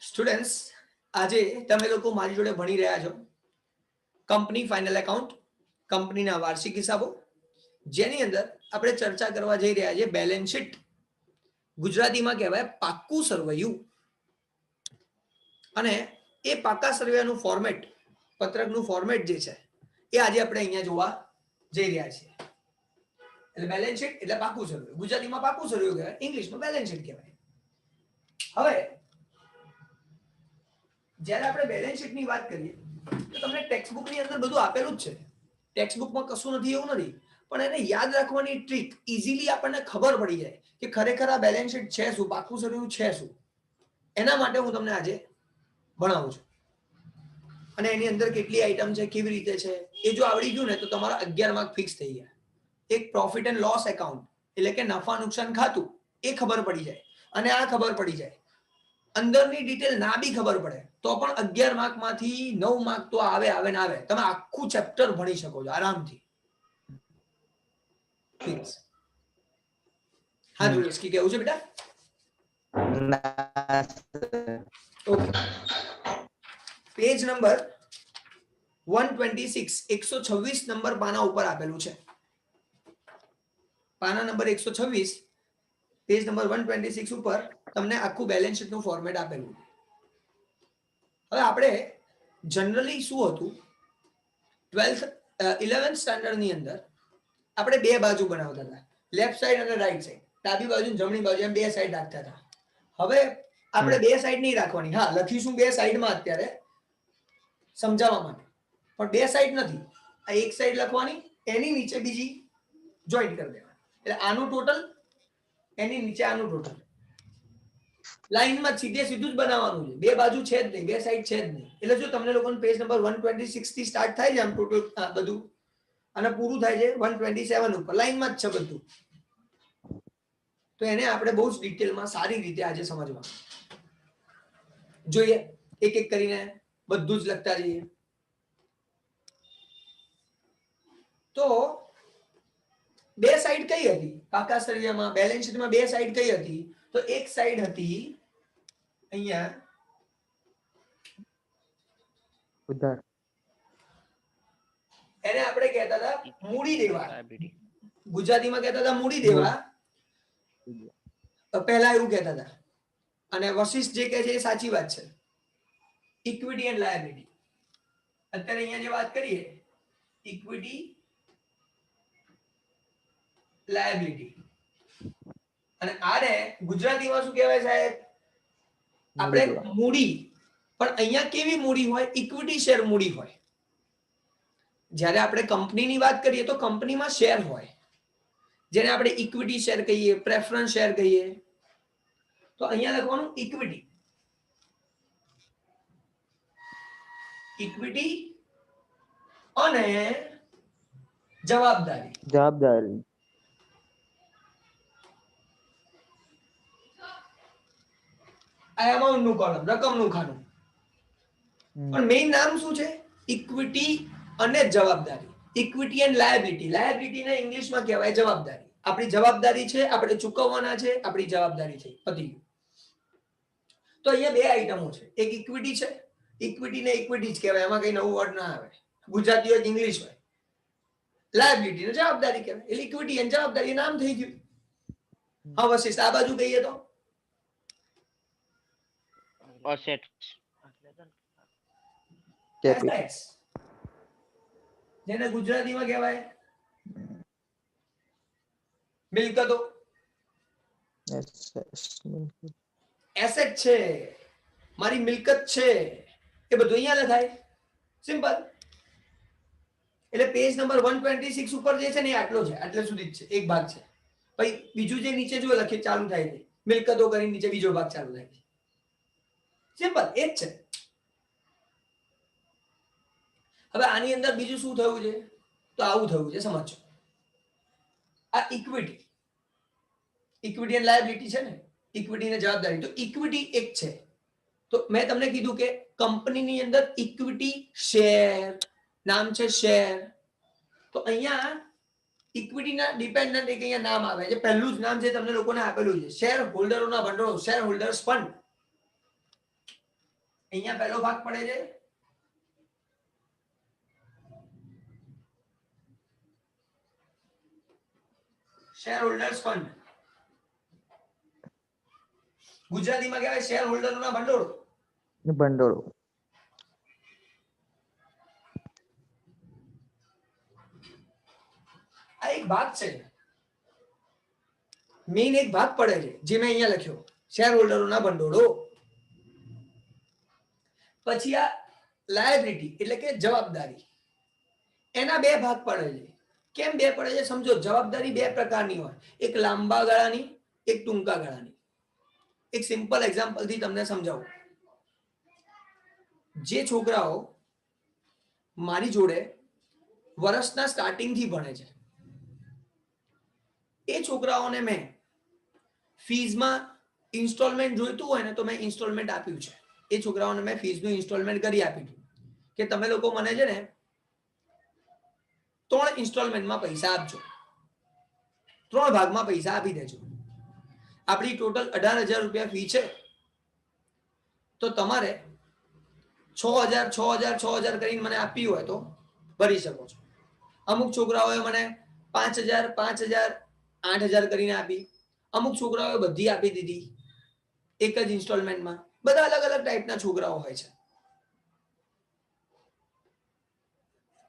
Students, આજે તમે લોકો મારી જોડે ભણી રહ્યા છો કંપની ફાઇનલ એકાઉન્ટ, કંપનીના વાર્ષિક હિસાબો, જેની અંદર આપણે ચર્ચા કરવા જઈ રહ્યા છીએ બેલેન્સ શીટ. ગુજરાતીમાં કહેવાય પાક્કું સરવૈયું. અને એ પાકા સરવૈયાનું ફોર્મેટ, પત્રકનું ફોર્મેટ જે છે એ આજે આપણે અહીંયા જોવા જઈ રહ્યા છીએ. એટલે બેલેન્સ શીટ એટલે પાક્કું સરવૈયું. ગુજરાતીમાં પાક્કું સરવૈયું કહેવાય, ઇંગ્લિશમાં બેલેન્સ શીટ કહેવાય. હવે જ્યારે આપણે બેલેન્સ શીટની વાત કરીએ તો તમને ટેક્સ્ટ બુકની અંદર બધું આપેલું જ છે. ટેક્સ્ટ બુકમાં કશું નથી એવું નથી, પણ એને યાદ રાખવાની ટ્રીક, ઇઝીલી આપણને ખબર પડી જાય કે ખરેખર આ બેલેન્સ શીટ છે શું, પાક્કું સરવૈયું છે શું. એના માટે હું તમને આજે ભણાવું છું. અને એની અંદર કેટલી આઈટમ છે, કેવી રીતે છે, એ જો આવડી ગયું ને તો તમારા 11 માર્ક ફિક્સ થઈ ગયા. એક પ્રોફિટ એન્ડ લોસ એકાઉન્ટ એટલે કે નફા નુકસાન ખાતું, એ ખબર પડી જાય અને આ ખબર પડી જાય, અંદરની ડિટેલ ના બી ખબર પડે તો પણ 11 માર્ક માંથી 9 માર્ક તો આવે આવે ને આવે. તમે આખું ચેપ્ટર ભણી શકો છો આરામથી. ફિક્સ. હા જોરસ્કી કેવું છે બેટા? ઓકે. પેજ નંબર 126, 126 નંબર પાના ઉપર આપેલું છે. પાના નંબર 126, પેજ નંબર 126 ઉપર તમને આખું બેલેન્સ શીટનું ફોર્મેટ આપેલું છે. હવે આપણે જનરલી શું હતું, 11th સ્ટાન્ડર્ડની અંદર આપણે બે બાજુ બનાવતા હતા, લેફ્ટ સાઈડ અને રાઈટ સાઈડ, ડાબી બાજુ જમણી બાજુ, એમ બે સાઈડ રાખતા હતા. હવે આપણે બે સાઈડ નહીં રાખવાની. હા, લખીશું બે સાઈડમાં અત્યારે સમજાવવા માટે, પણ બે સાઈડ નથી. આ એક સાઈડ લખવાની, એની નીચે બીજી જોઈન્ટ કરી દેવાની. એટલે આનું ટોટલ, એની નીચે આનું ટોટલ. લાઈનમાં સીધે સીધું જ બનાવવાનું છે, બે બાજુ છે જ નહીં, બે સાઈડ છે જ નહીં. એટલે જો તમને લોકોને પેજ નંબર 126 થી સ્ટાર્ટ થાય છે આમ ટોટલ બધું, અને પૂરું થાય છે 127 ઉપર, લાઈનમાં જ છે બધું. તો એને આપણે બહુ જ ડિટેલમાં સારી રીતે આજે સમજવાનું. જોઈએ એક એક કરીને બધું જ લખતા જઈએ. તો બે સાઈડ કઈ હતી પાકા સરવૈયામાં, બેલેન્સ શીટમાં? બે સાઈડ કઈ હતી? તો એક સાઈડ હતી અહીંયા ઉધાર, એને આપણે કહેતા હતા મૂડી દેવા. ગુજરાતીમાં કહેતા હતા મૂડી દેવા, પહેલા એવું કહેતા હતા. અને વશિષ્ઠ જે કહે છે એ સાચી વાત છે, ઇક્વિટી એન્ડ લાયબિલિટી. અત્યારે અહીંયા જે વાત કરીએ ઇક્વિટી લાયબિલિટી, અને આને ગુજરાતીમાં શું કહેવાય સાહેબ? આપણે મૂડી. પણ અહીંયા કેવી મૂડી હોય? ઇક્વિટી શેર મૂડી હોય. જ્યારે આપણે કંપનીની વાત કરીએ તો કંપનીમાં શેર હોય, જેને આપણે ઇક્વિટી શેર કહીએ, પ્રેફરન્સ શેર કહીએ. તો અહીંયા લખવાનું ઇક્વિટી. ઇક્વિટી અને જવાબદારી. જવાબદારી. આ અમાઉન્ટ નું કોલમ, રકમનું ખાનું. પણ મેઇન નામ શું છે? ઇક્વિટી અને જવાબદારી. Equity and liability. લાયબિલિટી ને ઇંગ્લિશમાં કહેવાય જવાબદારી. આપણી જવાબદારી છે, આપણે ચૂકવવાના છે, આપણી જવાબદારી છે, પતી ગયું. તો અહીંયા બે આઈટમો છે, એક ઇક્વિટી છે, ઇક્વિટી ને ઇક્વિટી જ કહેવાય, એમાં કઈ નવું વર્ડ ના આવે, ગુજરાતી હોય ઇંગ્લિશ હોય. લાયબિલિટી ને જવાબદારી કહેવાય, એટલે ઇક્વિટી અને જવાબદારી નામ થઈ ગયું. હા વશિષ્ઠ, આ બાજુ કહીએ તો assets, assets, જેને ગુજરાતીમાં કહેવાય મિલકતો. એસેટ છે, મારી મિલકત છે, એ બધું અહીંયા લખાય. સિમ્પલ. એટલે પેજ નંબર 126 ઉપર જે છે ને એ આટલો છે, આટલે સુધી જ છે, એક ભાગ છે. પછી બીજું જે નીચે જો લખી ચાલુ થાય છે, મિલકતો કરીને નીચે બીજો ભાગ ચાલુ થાય છે. સિમ્પલ, એ જ છે. હવે આની અંદર બીજું શું થયું છે? તો આવું થયું છે, સમજો. આ ઇક્વિટી, ઇક્વિટી એન્ડ લાયબિલિટી છે ને, ઇક્વિટી ને જવાબદારી. તો ઇક્વિટી એક છે, તો મેં તમને કીધું કે કંપનીની અંદર ઇક્વિટી શેર, નામ છે શેર. તો અહીંયા ઇક્વિટીના ડિપેન્ડન્ટ એક અહીંયા નામ આવે છે, પહેલું જ નામ જે તમને લોકોને આપેલું છે, શેર હોલ્ડરોના ભંડોળ, શેર હોલ્ડર્સ ફંડ. અહીંયા પહેલો ભાગ પડે છે શેર હોલ્ડર્સ ફંડ, ગુજરાતીમાં કહેવાય શેર હોલ્ડરોના ભંડોળ. ભંડોળો. આ એક ભાગ છે, મેઇન એક ભાગ પડે છે જે મેં અહીંયા લખ્યો શેર હોલ્ડરોના ભંડોળો. પછી આ લાયબિલિટી એટલે કે જવાબદારી, એના બે ભાગ પડે છે. કેમ બે પડે છે સમજો. જવાબદારી બે પ્રકારની હોય, એક લાંબા ગાળાની, એક ટૂંકા ગાળાની. એક સિમ્પલ એક્ઝામ્પલ થી તમને સમજાવું. જે છોકરાઓ મારી જોડે વર્ષના સ્ટાર્ટિંગ થી ભણે છે એ છોકરાઓને મેં ફીઝમાં ઇન્સ્ટોલમેન્ટ જોઈતું હોય ને તો મેં ઇન્સ્ટોલમેન્ટ આપ્યું છે. એ છોકરાઓને મેં ફીઝનું ઇન્સ્ટોલમેન્ટ કરી આપ્યું કે તમે લોકો મને છે ને 3 ઇન્સ્ટોલમેન્ટમાં પૈસા આપજો, 3 ભાગમાં પૈસા આપી દેજો. આપણી ટોટલ 18,000 રૂપિયા ફી છે, તો તમારે 6,000 6,000 6,000 કરીને મને આપી હોય તો ભરી શકો છો. અમુક છોકરાઓએ મને 5,000 5,000 8,000 કરીને આપી, અમુક છોકરાઓએ બધી આપી દીધી એક જ ઇન્સ્ટોલમેન્ટમાં. બધા અલગ અલગ ટાઈપના છોકરાઓ હોય છે.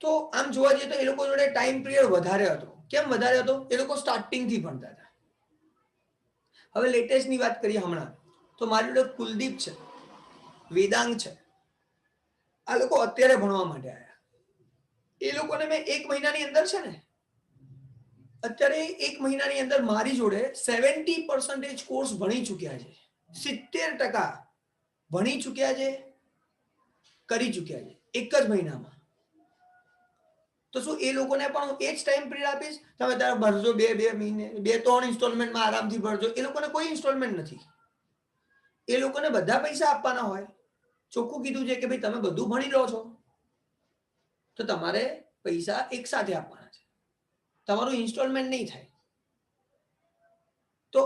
તો આમ જોવા જઈએ તો એ લોકો જોડે ટાઈમ પિરિયડ વધારે હતો. કેમ વધારે હતો? એ લોકો સ્ટાર્ટિંગ થી ભણતા હતા. હવે લેટેસ્ટ ની વાત કરીએ હમણાં તો મારી જોડે કુલદીપ છે, વેદાંગ છે, આ લોકો અત્યારે ભણવા માટે આવ્યા. એ લોકોને મેં 1 મહિનાની અંદર છે ને અત્યારે 1 મહિનાની અંદર મારી જોડે 70% કોર્સ ભણી ચુક્યા છે. 70% ભણી ચુક્યા છે, કરી ચુક્યા છે એક જ મહિનામાં. તો શું એ લોકોને પણ હું એ જ ટાઈમ પીરિયડ આપીશ તમે તારે ભરજો 2 મહિને 2-3 ઇન્સ્ટોલમેન્ટમાં આરામથી ભરજો? એ લોકોને કોઈ ઇન્સ્ટોલમેન્ટ નથી. એ લોકોને બધા પૈસા આપવાના હોય. ચોખ્ખું કીધું છે કે ભાઈ તમે બધું ભણી લો છો તો તમારે પૈસા એક સાથે આપવાના છે, તમારું ઇન્સ્ટોલમેન્ટ નહીં થાય. તો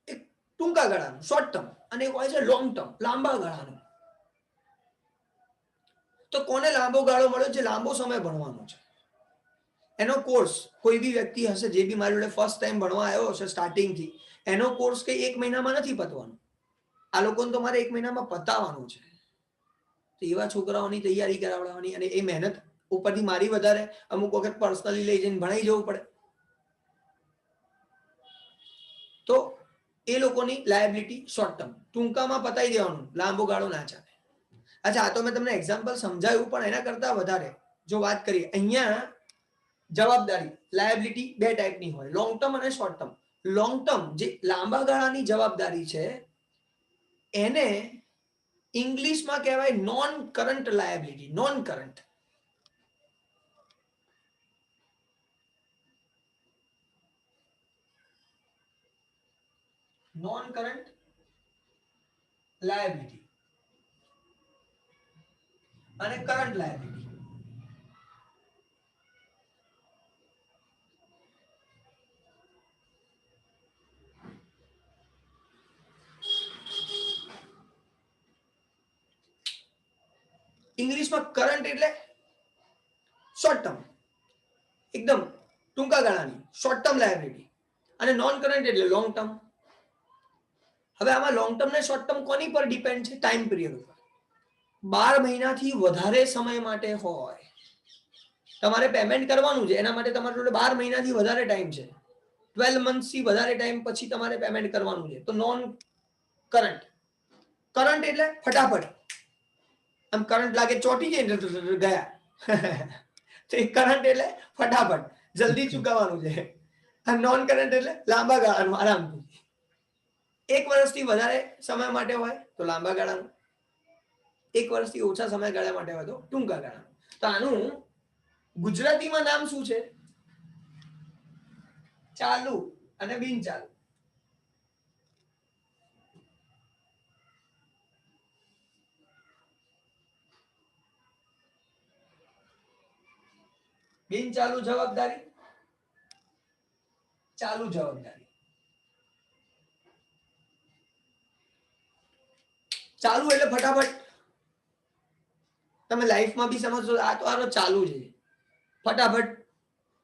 એક ટૂંકા ગાળાનું શોર્ટ ટર્મ અને એક હોય છે લોંગ ટર્મ લાંબા ગાળાનું. તો કોને લાંબો ગાળો મળ્યો? જે લાંબો સમય ભણવાનો છે એનો કોર્સ. કોઈ બી વ્યક્તિ હશે જે બી મારી જોડે ફર્સ્ટ ટાઈમ ભણવા આવ્યો હશે સ્ટાર્ટિંગ થી, એનો કોર્સ કઈ 1 મહિનામાં નથી પતવાનો. આ લોકોને તો મારે 1 મહિનામાં પતાવવાનું છે. તો એવા છોકરાઓની તૈયારી કરાવડાવવાની, અને એ મહેનત ઉપરથી મારી વધારે, અમુક વખત પર્સનલી લઈ જઈને ભણાઈ જવું પડે. તો એ લોકોની લાયબિલિટી શોર્ટ ટર્મ, ટૂંકામાં પતાવી દેવાનું, લાંબો ગાળો ના ચાલે. અચ્છા, આ તો મેં તમને એક્ઝામ્પલ સમજાવ્યું, પણ એના કરતા વધારે જો વાત કરીએ અહીંયા જવાબદારી લાયબિલિટી 2 ટાઈપની હોય, લોંગ ટર્મ અને શોર્ટ ટર્મ. લોંગ ટર્મ જે લાંબા ગાળાની જવાબદારી છે એને ઇંગ્લિશમાં કહેવાય non current liability. Non current non current liability અને કરંટ લાયબિલિટી. ઇંગ્લિશમાં કરંટ એટલે શોર્ટ ટર્મ, એકદમ ટૂંકા ગાળાની શોર્ટ ટર્મ લાયબિલિટી, અને નોન કરંટ એટલે લોંગ ટર્મ. હવે આમાં લોંગ ટર્મ ને શોર્ટ ટર્મ કોની પર ડિપેન્ડ છે? ટાઈમ પિરિયડ ઉપર. 12 મહિનાથી વધારે સમય માટે હોય તમારે પેમેન્ટ કરવાનું છે, એના માટે તમારી જોડે 12 મહિનાથી વધારે ટાઈમ છે, 12 મંથ્સ થી વધારે ટાઈમ પછી તમારે પેમેન્ટ કરવાનું છે, તો નોન કરંટ. કરંટ એટલે ફટાફટ આમ કરંટ લાગે ચોટી જાય ગયા તો એ કરંટ એટલે ફટાફટ જલ્દી ચૂકવવાનું છે. આ નોન કરંટ એટલે લાંબા ગાળાનું આરામથી. 1 વર્ષથી વધારે સમય માટે હોય તો લાંબા ગાળાનું, 1 વર્ષથી ઓછા સમયગાળા માટે હોય તો ટૂંકા ગાળાનું. તો આનું ગુજરાતીમાં નામ શું છે? ચાલુ અને બિન ચાલુ. બિન ચાલુ જવાબદારી, ચાલુ જવાબદારી. ચાલુ એટલે ફટાફટ તમે લાઈફમાં બી સમજશો, આ તો આનો ચાલુ છે, ફટાફટ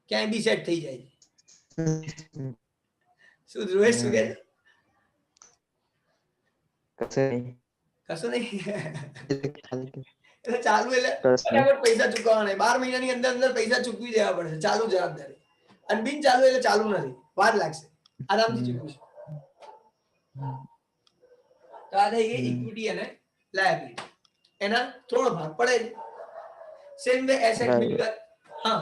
ક્યાંય બી સેટ થઈ જાય. શું ધ્રુવેશ શું કહે છે? કશું નહીં. એટલે ચાલુ એટલે ફટાફટ પૈસા ચૂકવવાના, 12 મહિનાની અંદર અંદર પૈસા ચૂકવી દેવા પડશે, ચાલુ જવાબદારી. અને બિન ચાલુ એટલે ચાલુ નથી, વાર લાગશે, આરામથી ચૂકવશું. તો આ થઈ ગઈ ઇક્વિટી અને લાયબિલિટી. એના 3 ભાગ પડે છે. સેમ વે એસેટ મિલકત. હા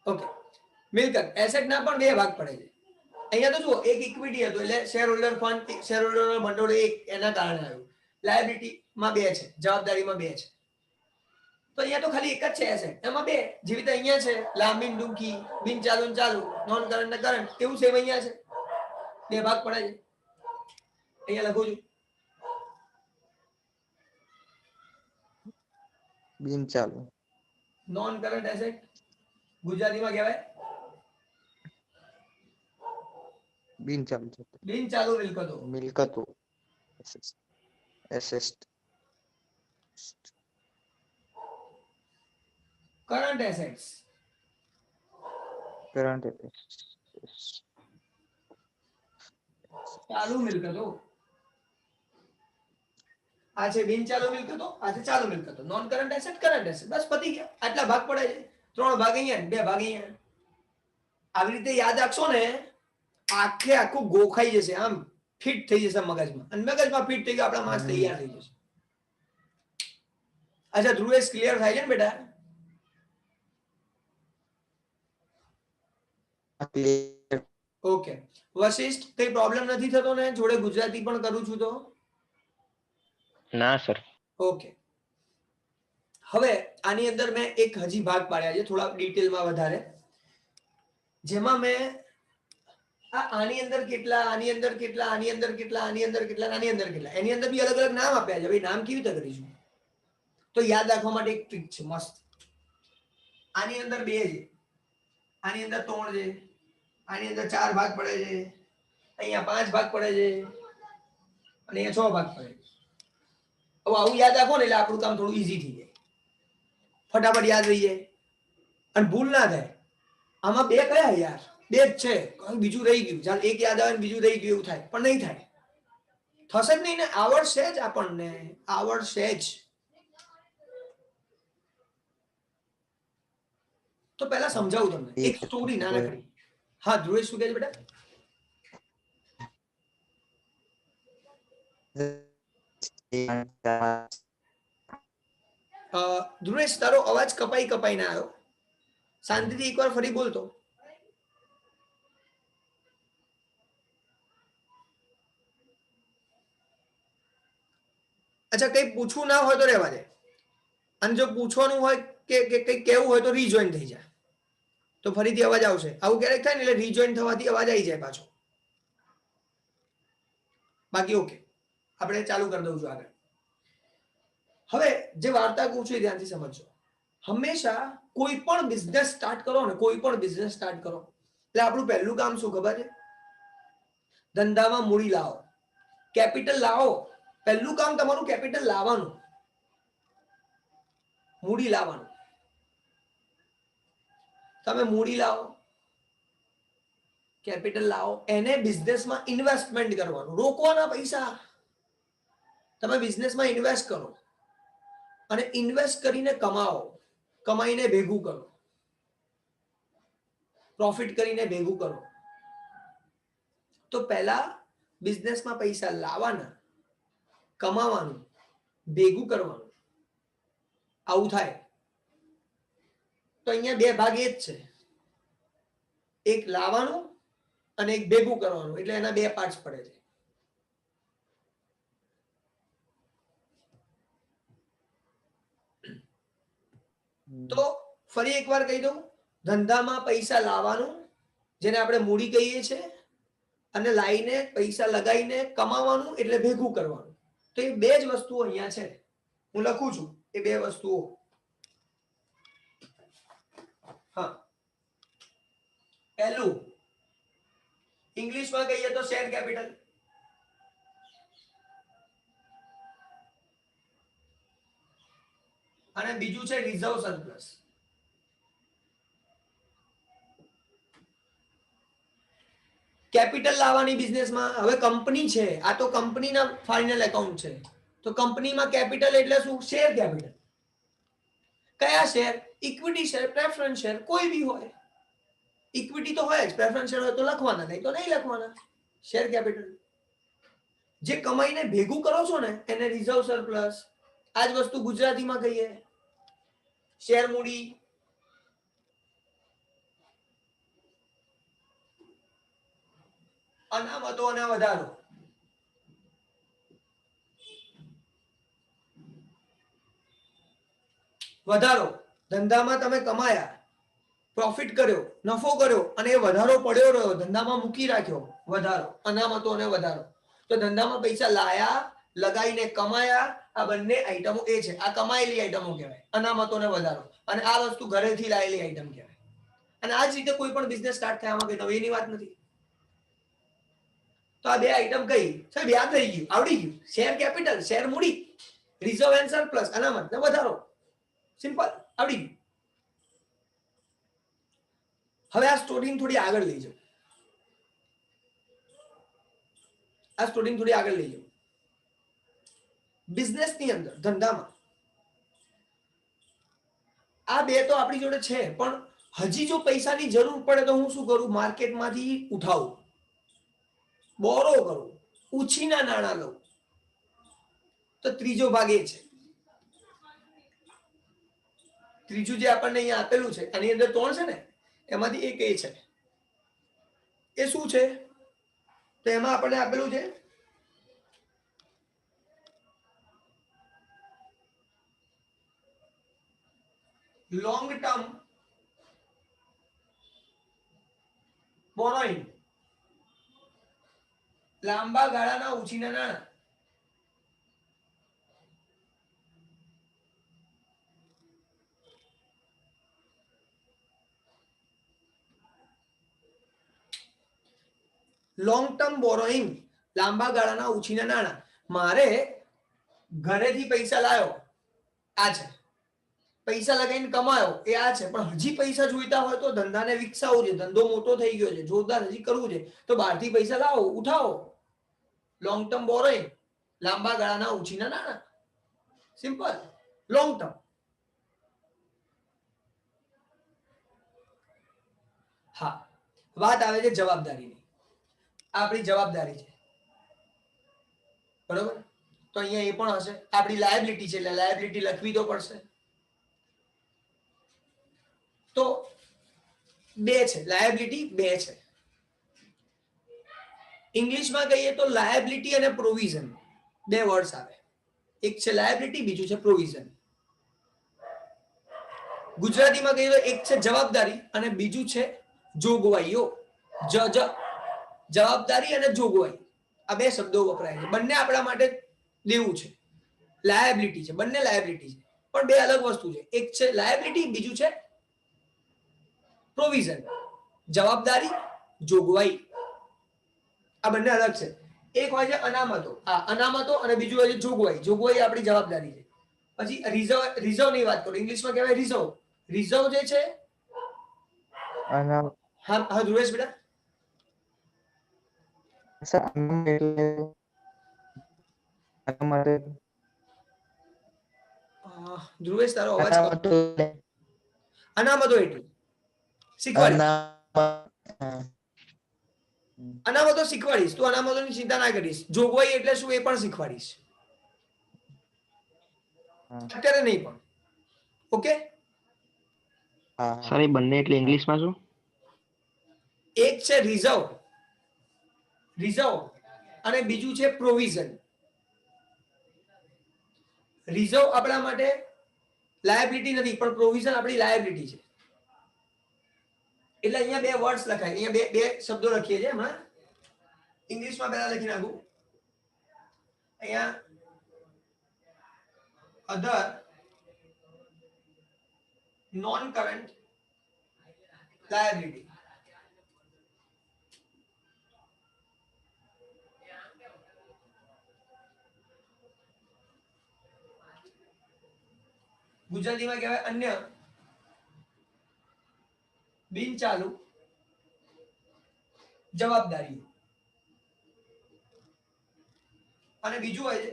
ઓકે, મિલકત એસેટ ના પણ 2 ભાગ પડે છે. અહીંયા તો જુઓ, એક ઇક્વિટી હતો એટલે share holder fund, share holder ભંડોળ એક એના કારણે આવ્યું. લાયબિલિટી માં 2 છે, જવાબદારીમાં 2 છે. તો અહીંયા તો ખાલી એક જ છે એસેટ, એમાં 2 જેવી રીતે અહીંયા છે લાંબી ટૂંકી, બિન ચાલુ ચાલુ, નોન કરંટ ને કરંટ, એવું સેમ અહીંયા છે, 2 ભાગ પડે છે. અહીંયા લખું છું બિન ચાલુ, નોન કરંટ એસેટ ગુજરાતીમાં કહેવાય બિન ચાલુ, બિન ચાલુ મિલકતો. મિલકતો, એસેટ, કરંટ એસેટ્સ, કરંટ, ચાલુ મિલકતો. આ છે બિન ચાલુ મિલકતો, આ છે ચાલુ મિલકતો. Non current asset, current asset, બસ પતી ગયા. આટલા ભાગ પડે છે, 3 ભાગ અહીંયા, 2 ભાગ અહીંયા. આવી રીતે યાદ રાખશો ને, આખે આખું ગોખાઈ જશે, આમ ફિટ થઈ જશે મગજમાં, અને મગજમાં ફિટ થઈ ગયો, આપણા માસ તૈયાર થઈ જશે. અચ્છા ધ્રુવેશ, ક્લિયર થાય છે ને બેટા? ઓકે, વશિષ્ઠ કઈ પ્રોબ્લેમ નથી થતો ને? જોડે ગુજરાતી પણ કરું છું તો? ના સર. ઓકે, હવે આની અંદર મેં એક હજી ભાગ પાડ્યા છે થોડા ડિટેલમાં વધારે, જેમાં મેં આની અંદર કેટલા, આની અંદર કેટલા, આની અંદર કેટલા, આની અંદર કેટલા, આની અંદર કેટલા, એની અંદર બી અલગ અલગ નામ આપ્યા છે. ભાઈ નામ કેવી રીતે કરીશું? તો યાદ રાખવા માટે એક ટ્રીક છે મસ્ત. આની અંદર 2 છે, આની અંદર 3 છે, આની અંદર 4 ભાગ પડે છે, અહીંયા 5 ભાગ પડે છે, અને અહીંયા 6 ભાગ પડે છે. હવે આવું યાદ રાખો ને એટલે આપણું કામ થોડું ઈઝી થઈ જાય, ફટાફટ યાદ રહી જાય અને ભૂલ ના થાય. આમાં 2 કયા યાર? 2 જ છે, બીજું રહી ગયું. ચાલ એક યાદ આવે ને બીજું રહી ગયું, એવું થાય, પણ નહીં થાય, થશે જ નહીં ને. આવડશે જ, આપણને આવડશે જ. તો પહેલા સમજાવું તમને એક સ્ટોરી નાનકડી. હા ધ્રુવેશ શું કહે છે બેટા? ધ્રુવેશ તારો અવાજ કપાઈ કપાઈને આવ્યો, શાંતિથી એકવાર ફરી બોલતો. અચ્છા, કઈ પૂછવું ના હોય તો રહેવા દે, અને જો પૂછવાનું હોય કે કઈ કેવું હોય તો રીજોઈન થઈ જાય, તો ફરીથી અવાજ આવશે. આવું ક્યારેક થાય ને એટલે રીજોઈન થવાથી અવાજ આવી જાય પાછો. બાકી ઓકે, આપણે ચાલુ કરી દઉં છું આગળ. હવે જે વાર્તા કહું છું એ ધ્યાનથી સમજજો. હંમેશા કોઈ પણ બિઝનેસ સ્ટાર્ટ કરો ને, કોઈ પણ બિઝનેસ સ્ટાર્ટ કરો એટલે આપણું પહેલું કામ શું ખબર છે? ધંધામાં મૂડી લાવો, કેપિટલ લાવો. પહેલું કામ તમારું કેપિટલ લાવવાનું, મૂડી લાવવાનું. તમે મૂડી લાવો, કેપિટલ લાવો, એને બિઝનેસમાં ઇન્વેસ્ટમેન્ટ કરવાનું, રોકવાના પૈસા. તમે બિઝનેસમાં ઇન્વેસ્ટ કરો અને ઇન્વેસ્ટ કરીને કમાઓ, કમાઈને ભેગું કરો, પ્રોફિટ કરીને ભેગું કરો. તો પહેલા બિઝનેસમાં પૈસા લાવવાના, કમાવાનું, ભેગું કરવાનું. આવું થાય તો અહીંયા 2 ભાગ એ જ છે, એક લાવવાનું અને એક ભેગું કરવાનું, એટલે એના 2 પાર્ટ્સ પડે છે. તો ફરી એકવાર કહી દઉં, ધંધામાં પૈસા લાવવાનું, જેને આપણે મૂડી કહીએ છીએ, અને લાઈને પૈસા લગાવીને કમાવાનું એટલે ભેગું કરવાનું. તો એ 2 જ વસ્તુઓ અહીંયા છે, હું લખું છું એ 2 વસ્તુઓ. હા, પહેલું ઇંગ્લિશમાં કહીએ તો શેર કેપિટલ, અને બીજું છે રિઝર્વ સરપ્લસ. કેપિટલ લાવવાની બિઝનેસમાં હવે કંપની છે, આ તો કંપનીના ફાઇનલ એકાઉન્ટ છે, તો કંપનીમાં કેપિટલ એટલે શું? Share capital. કયા share? Equity share, preference share, કોઈ બી હોય. ઇક્વિટી તો હોય જ, પ્રેફરન્સ શેર હોય તો લખવાના, નહીં તો નહીં લખવાના. શેર કેપિટલ જે કમાઈને ભેગું કરો છો ને એને રિઝર્વ સરપ્લસ. આ જ વસ્તુ ગુજરાતીમાં કહીએ શેર મૂડી. અનામતો અને વધારો. વધારો ધંધામાં તમે કમાયા, પ્રોફિટ કર્યો, નફો કર્યો અને એ વધારો પડ્યો રહ્યો, ધંધામાં મૂકી રાખ્યો, વધારો. અનામતો અને વધારો. તો ધંધામાં પૈસા લાયા, લગાઈને કમાયા, આ બંને આઈટમો એ છે. આ કમાયેલી આઈટમો કહેવાય અનામતો અને વધારો, અને આ વસ્તુ ઘરેથી લાયેલી આઈટમ કહેવાય. અને આ જ રીતે કોઈ પણ બિઝનેસ સ્ટાર્ટ થવામાં કઈ નવીની વાત નથી. તો આ બે આઈટમ કઈ સાહેબ યાદ રહી ગયું, આવડી ગયું. શેર કેપિટલ, શેર મૂડી, રિઝર્વ એન્ડ સરપ્લસ, અનામત ને વધારો. સિમ્પલ, આવડી ગયું. હવે આ સ્ટોરીને થોડી આગળ લઈ જાઓ. આ સ્ટોરીને થોડી આગળ લઈ જાઓ. બિઝનેસની અંદર, ધંધામાં આ બે તો આપણી જોડે છે, પણ હજી જો પૈસાની જરૂર પડે તો હું શું કરું? માર્કેટમાંથી ઉઠાવું, બોરો કરું, ઉછીના નાણાં લઉં. તો ત્રીજો ભાગ એ છે. ત્રીજું જે આપણને અહીંયા આપેલું છે, આની અંદર 3 છે ને, એમાંથી એક એ છે. એ શું છે? તો એમાં આપણને આપેલું છે લોંગ ટર્મ બોરોઈંગ, લાંબા ગાળાના ઉછીના નાણાં. લોંગ ટર્મ બોરોઈંગ, લાંબા ગાળાના ઉછીના નાણાં. મારે ઘરેથી પૈસા લાવ્યો, આ છે. પૈસા લગાવીને કમાયો, એ આ છે. પણ હજી પૈસા જોઈતા હોય તો ધંધાને વિકસાવવું છે, ધંધો મોટો થઈ ગયો છે, જોરદાર હજી કરવું છે, તો બહારથી પૈસા લાવો, ઉઠાવો. લોંગ ટર્મ બોરોઈંગ, લાંબા ગાળાના ઉછીના નાણાં. Simple, long term. હા, વાત આવે છે જવાબદારીની. આપણી જવાબદારી છે, બરોબર? તો અહીંયા એ પણ હશે. આપણી લાયબિલિટી છે, એટલે લાયબિલિટી લખવી તો પડશે. તો બે છે, લાયબિલિટી બે છે. ઇંગ્લિશમાં કહીએ તો લાયબિલિટી અને પ્રોવિઝન બે વર્ડ્સ આવે. એક છે લાયબિલિટી, બીજું છે પ્રોવિઝન. ગુજરાતીમાં કહીએ તો એક છે જવાબદારી અને બીજું છે જોગવાઈઓ. જવાબદારી અને જોગવાઈ, આ બે શબ્દો વપરાય છે. બંને આપણા માટે દેવું છે, લાયબિલિટી છે, બંને લાયબિલિટી છે, પણ બે અલગ વસ્તુ છે. એક છે લાયબિલિટી, બીજું છે પ્રોવિઝન. જવાબદારી, જોગવાઈ, આ બંને અલગ છે. એક હોય છે અનામતો, આ અનામતો, અને બીજું હોય છે જોગવાઈ. જોગવાઈ આપણી જવાબદારી છે. પછી રિઝર્વ ની વાત કરું, ઇંગ્લિશમાં કહેવાય રિઝર્વ. રિઝર્વ જે છે, અનામ હા હા ધ્રુવેશ બેટા. સર અનામ એટલે અનામત ધ્રુવેશ તારો અવાજ અનામત અનામતો એટલે શીખવાડી. અનામતો શીખવાડીશ, તું અનામતોની ચિંતા ના કરીશ. જોગવાઈ એટલે શું એ પણ શીખવાડીશ, અત્યારે નહીં પણ. ઓકે, સર એ બંને એટલે ઇંગ્લિશમાં શું? એક છે રિઝર્વ અને બીજું છે પ્રોવિઝન. રિઝર્વ આપણા માટે લાયબિલિટી નથી, પણ પ્રોવિઝન આપણી લાયબિલિટી છે. એટલે અહીંયા બે વર્ડ્સ લખાય, અહીંયા બે બે શબ્દો લખીએ છીએ. હમણાં ઇંગ્લિશમાં પહેલા લખી નાખું. અહીંયા અધર નોન કરંટ લાયબિલિટી. ગુજરાતીમાં કહેવાય અન્ય બિન ચાલુ જવાબદારીઓ. અને બીજું હોય છે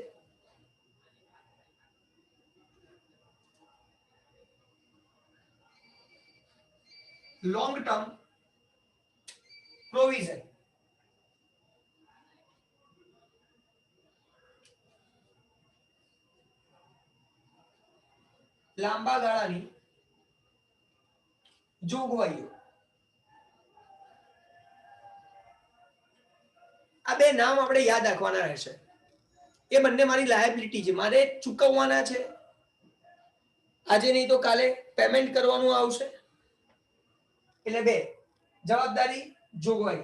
લોંગ ટર્મ પ્રોવિઝન. લાંબા ગાળાની જોગવાઈઓ. આ બે નામ આપણે યાદ રાખવાના રહેશે. એ બંને મારી લાયબિલિટી છે, મારે ચૂકવવાના છે. આજે નહીં તો કાલે પેમેન્ટ કરવાનું આવશે. એટલે બે જવાબદારી, જોગવાઈ.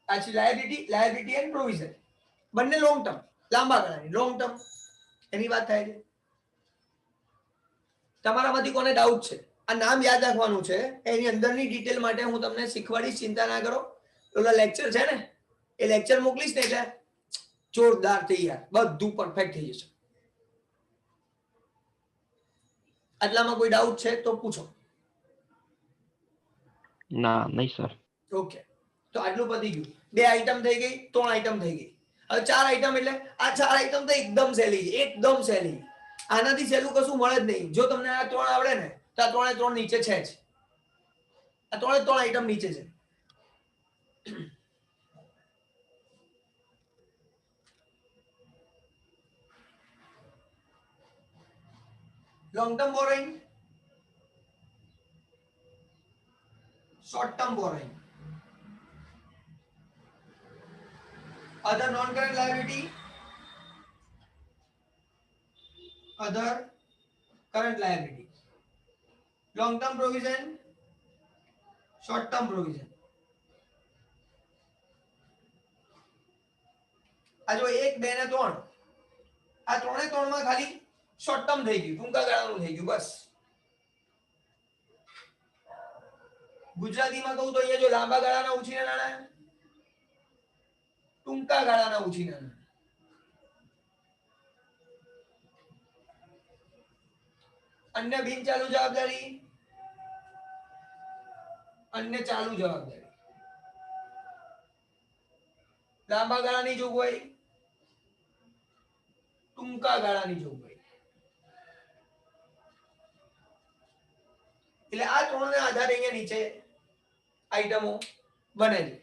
આછી લાયબિલિટી એન્ડ પ્રોવિઝન. બંને લોંગ ટર્મ, લાંબા ગાળાની. લોંગ ટર્મ એની વાત થાય છે. તમારામાંથી કોને ડાઉટ છે? આ નામ યાદ રાખવાનું છે. એની અંદરની ડિટેલ માટે હું તમને શીખવાડીશ, ચિંતા ના કરો. ઓલા લેક્ચર છે ને, એ લેક્ચર મોકલીશ ને એટલે જોરદાર તૈયાર, બધું પરફેક્ટ થઈ જશે. આટલામાં કોઈ ડાઉટ છે તો પૂછો. ના નહીં સર. ઓકે, તો આટલું પતી ગયું. બે આઈટમ થઈ ગઈ, 3 આઈટમ થઈ ગઈ. હવે 4 આઈટમ એટલે આ 4 આઈટમ તો એકદમ સહેલી છે, એકદમ સહેલી. આનાથી સહેલું કશું મળે જ નહીં. જો તમને આ 3 આવડે ને તો આ 3 3 નીચે છે જ. આ 3 3 આઈટમ નીચે છે. Long term borrowing, short term borrowing, other non-current liability, other current liability, long term provision, short term provision. આ જો 1 2 ને 3, આ 3 3 માં ખાલી શોર્ટ ટર્મ થઈ ગયું, ટૂંકા ગાળાનું થઈ ગયું બસ. ગુજરાતીમાં કહું તો અહીંયા જો લાંબા ગાળાના ઉછીના નાણાં, ટૂંકા ગાળાના ઉછીના નાણાં. અન્ય બિન ચાલુ જવાબદારી, અન્ય ચાલુ જવાબદારી. લાંબા ગાળાની જોગવાઈ, ટૂંકા ગાળાની જોગવાઈ. એટલે આ 3 ના આધારે અહીંયા નીચે આઈટમો બને છે.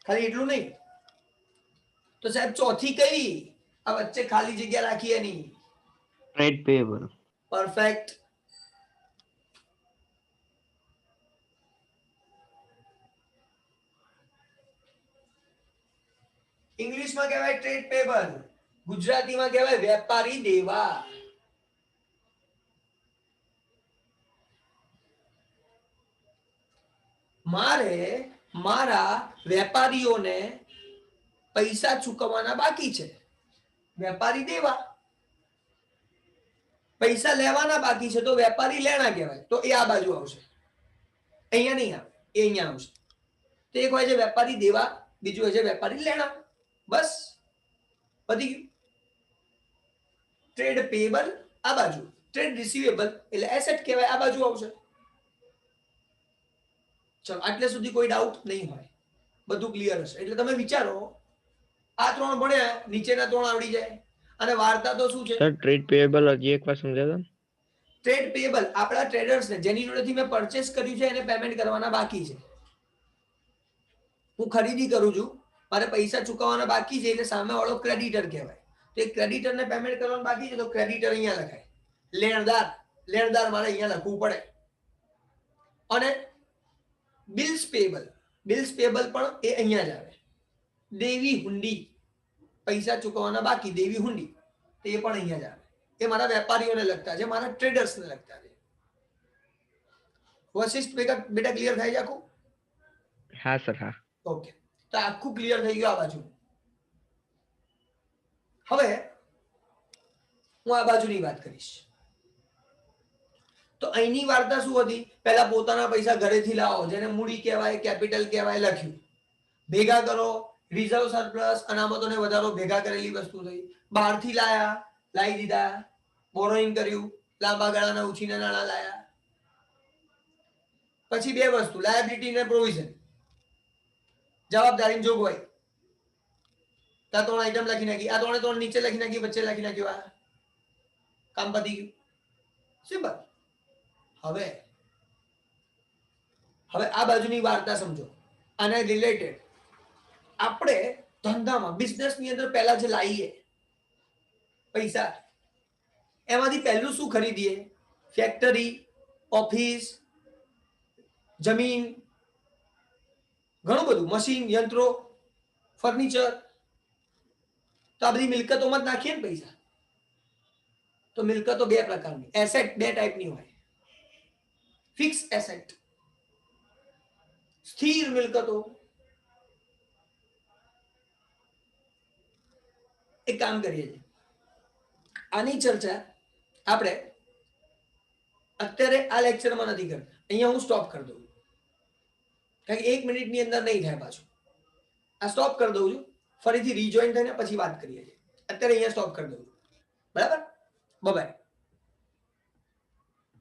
ખાલી એટલું નહીં તો સાહેબ ચોથી કઈ? આ વચ્ચે ખાલી જગ્યા રાખી એની. ટ્રેડ પેયેબલ. પરફેક્ટ. ઇંગ્લિશમાં કહેવાય ટ્રેડ પેયેબલ, ગુજરાતીમાં કહેવાય વેપારી દેવા. મારે મારા વેપારીઓને પૈસા ચૂકવવાના બાકી છે, વેપારી દેવા. પૈસા લેવાના બાકી છે તો વેપારી લેણા કહેવાય. તો એ આ બાજુ આવશે, અહીંયા નહીં આવે, એ અહીંયા આવશે. તો એક હોય છે વેપારી દેવા, બીજું હોય છે વેપારી લેણા. બસ પતી ગયું. ટ્રેડ પેયેબલ આ બાજુ, ટ્રેડ રિસીવેબલ એટલે એસેટ કહેવાય, આ બાજુ આવશે. ચલો આટલે સુધી કોઈ ડાઉટ નહીં હોય, બધું ક્લિયર હશે. એટલે તમે વિચારો આ 3 ભણ્યા, નીચેના 3 આવડી જાય. અને વાર્તા તો શું છે? સર ટ્રેડ પેયેબલ હજી એકવાર સમજાવો. ટ્રેડ પેયેબલ આપણા ટ્રેડર્સ ને જેની જોડેથી મેં પરચેસ કર્યું છે એને પેમેન્ટ કરવાના બાકી છે. હું ખરીદી કરું છું, મારે પૈસા ચૂકવવાના બાકી છે એટલે સામે વાળો ક્રેડિટર કહેવાય. તો એ ક્રેડિટર ને પેમેન્ટ કરવાનું બાકી છે તો ક્રેડિટર અહીંયા લખાય. લેણદાર મારે અહીંયા લખવું પડે. અને બિલ્સ પેયેબલ પણ એ અહીંયા જ આવે. દેવી હુંડી, પૈસા ચૂકવવાના બાકી, દેવી હુંડી, તો એ પણ અહીંયા જ આવે. એ મારા વેપારીઓને લગતા છે, મારા ટ્રેડર્સને લગતા છે. વશિષ્ઠ બેટા ક્લિયર થાય છે આખું? હા સર હા. ઓકે, તો આખું ક્લિયર થઈ ગયું આ બાજુ. હવે હું આ બાજુની વાત કરીશ. તો અહીંની વાર્તા શું હતી? પહેલા પોતાના પૈસા ઘરેથી લાવો, જેને મૂડી કહેવાય, કેપિટલ કહેવાય, લખ્યું. ભેગા કરો, રિઝર્વ સરપ્લસ, અનામતોને વધારો, ભેગા કરેલી વસ્તુ થઈ. બહારથી લાવી દીધા, બોરોઈંગ કર્યું, લાંબા ગાળાના ઉછીના નાણાં લાયા. પછી બે વસ્તુ, લાયબિલિટી અને પ્રોવિઝન, જવાબદારી જોગવાઈ. આ 3 આઈટમ લખી નાખી, આ 3 નીચે લખી નાખી, વચ્ચે લખી નાખ્યું. આ કામ પતી ગયું. સિમ્પલ. હવે આ બાજુની વાર્તા સમજો. આને રિલેટેડ આપણે ધંધામાં બિઝનેસ ની અંદર પહેલા જે લાવીએ પૈસા, એમાંથી પહેલું શું ખરીદીએ? ફેક્ટરી, ઓફિસ, જમીન, ઘણું બધું, મશીન, યંત્રો, ફર્નિચર. તો આ બધી મિલકતોમાં જ નાખીએ ને પૈસા. તો મિલકતો બે પ્રકારની, એસેટ બે ટાઈપની હોય. ફિક્સ એસેટ, સ્થિર મિલકતો. એક કામ કરીએ છીએ, આની ચર્ચા આપણે અત્યારે આ લેક્ચરમાં નથી કરતા. અહીંયા હું સ્ટોપ કરી દઉં, કારણ કે 1 મિનિટની અંદર નહીં થાય પાછું. આ સ્ટોપ કરી દઉં છું, ફરીથી રીજોઈન થઈને પછી વાત કરીએ છીએ. અત્યારે અહીંયા સ્ટોપ કરી દઉં છું. બરાબર? બાય.